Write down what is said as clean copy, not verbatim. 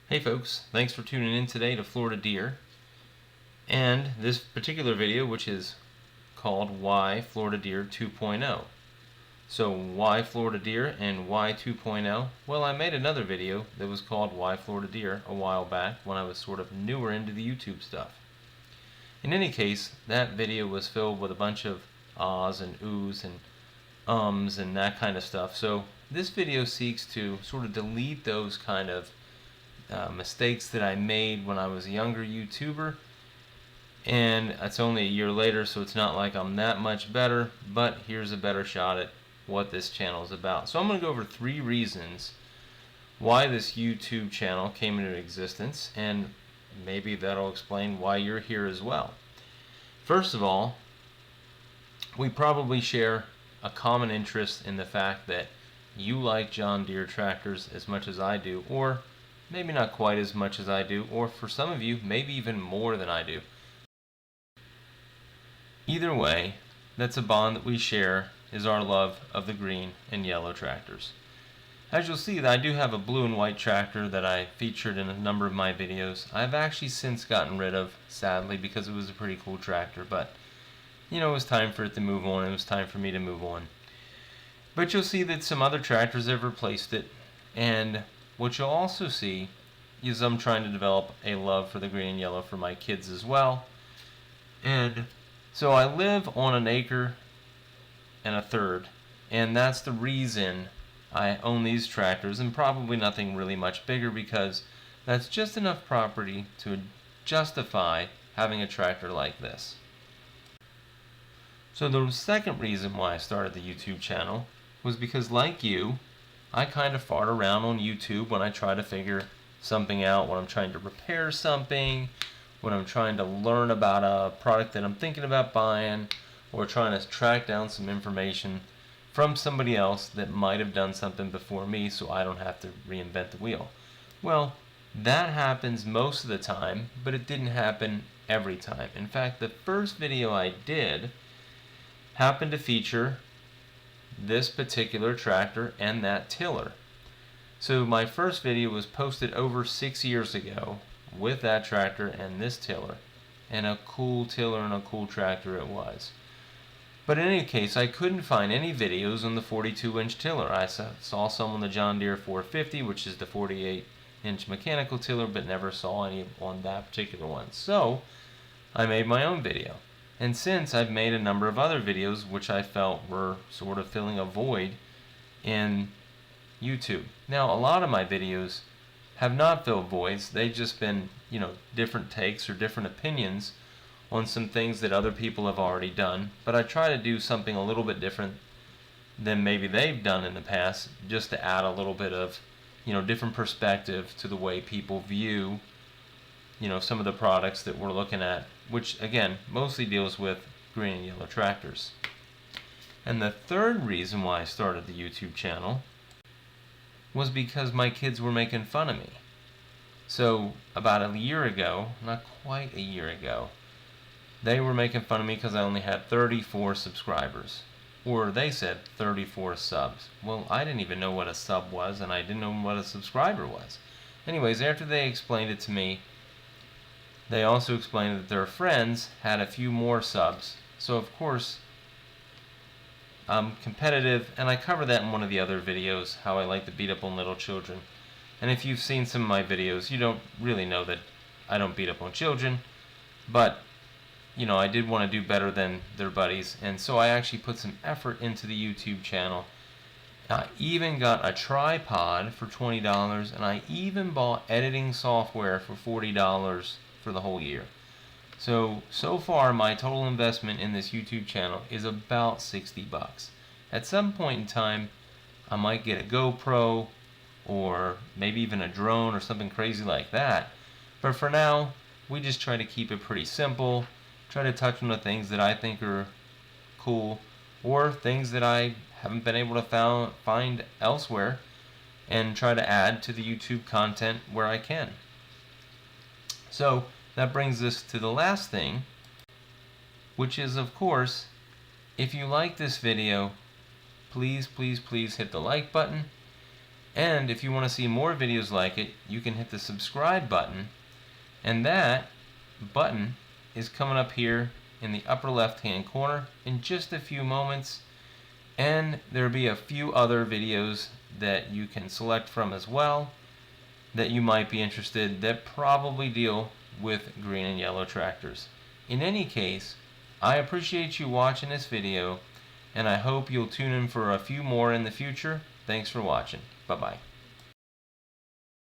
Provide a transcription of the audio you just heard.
Hey folks, thanks for tuning in today to Florida Deere and this particular video, which is called Why Florida Deere 2.0. So why Florida Deere and why 2.0? Well, I made another video that was called Why Florida Deere a while back when I was sort of newer into the YouTube stuff. In any case, that video was filled with a bunch of ahs and oohs and ums and that kind of stuff. So this video seeks to sort of delete those kind of mistakes that I made when I was a younger YouTuber, and it's only a year later, so it's not like I'm that much better, but here's a better shot at what this channel is about. So I'm going to go over 3 reasons why this YouTube channel came into existence, and maybe that'll explain why you're here as well. First of all, we probably share a common interest in the fact that you like John Deere tractors as much as I do, or maybe not quite as much as I do, or for some of you, maybe even more than I do. Either way, that's a bond that we share, is our love of the green and yellow tractors. As you'll see, I do have a blue and white tractor that I featured in a number of my videos. I've actually since gotten rid of, sadly, because it was a pretty cool tractor, but you know, it was time for it to move on. It was time for me to move on. But you'll see that some other tractors have replaced it, and what you'll also see is I'm trying to develop a love for the green and yellow for my kids as well. And so I live on 1 acre and a third, and that's the reason I own these tractors, and probably nothing really much bigger, because that's just enough property to justify having a tractor like this. So the second reason why I started the YouTube channel was because, like you, I kind of fart around on YouTube when I try to figure something out, when I'm trying to repair something, when I'm trying to learn about a product that I'm thinking about buying, or trying to track down some information from somebody else that might have done something before me so I don't have to reinvent the wheel. Well, that happens most of the time, but it didn't happen every time. In fact, the first video I did happened to feature this particular tractor and that tiller. So my first video was posted over 6 years ago with that tractor and this tiller, and a cool tiller and a cool tractor it was. But in any case, I couldn't find any videos on the 42-inch tiller. I saw some on the John Deere 450, which is the 48-inch mechanical tiller, but never saw any on that particular one. So I made my own video. And since I've made a number of other videos which I felt were sort of filling a void in YouTube. Now, a lot of my videos have not filled voids. They've just been, you know, different takes or different opinions on some things that other people have already done. But I try to do something a little bit different than maybe they've done in the past, just to add a little bit of, you know, different perspective to the way people view, you know, some of the products that we're looking at, which again mostly deals with green and yellow tractors. And the third reason why I started the YouTube channel was because my kids were making fun of me. So about a year ago, not quite a year ago, they were making fun of me because I only had 34 subscribers. Or they said 34 subs. Well, I didn't even know what a sub was, and I didn't know what a subscriber was. Anyways, after they explained it to me, they also explained that their friends had a few more subs. So of course, I'm competitive, and I cover that in one of the other videos, how I like to beat up on little children. And if you've seen some of my videos, you don't really know that I don't beat up on children, but you know, I did want to do better than their buddies, and so I actually put some effort into the YouTube channel. I even got a tripod for $20, and I even bought editing software for $40 for the whole year. So far my total investment in this YouTube channel is about 60 bucks. At some point in time, I might get a GoPro, or maybe even a drone or something crazy like that. But for now, we just try to keep it pretty simple, try to touch on the things that I think are cool, or things that I haven't been able to find elsewhere, and try to add to the YouTube content where I can. So that brings us to the last thing, which is, of course, if you like this video, please hit the like button, And if you want to see more videos like it, you can hit the subscribe button, and that button is coming up here in the upper left hand corner in just a few moments. And there'll be a few other videos that you can select from as well that you might be interested, that probably deal with green and yellow tractors. In any case, I appreciate you watching this video, and I hope you'll tune in for a few more in the future. Thanks for watching. Bye-bye.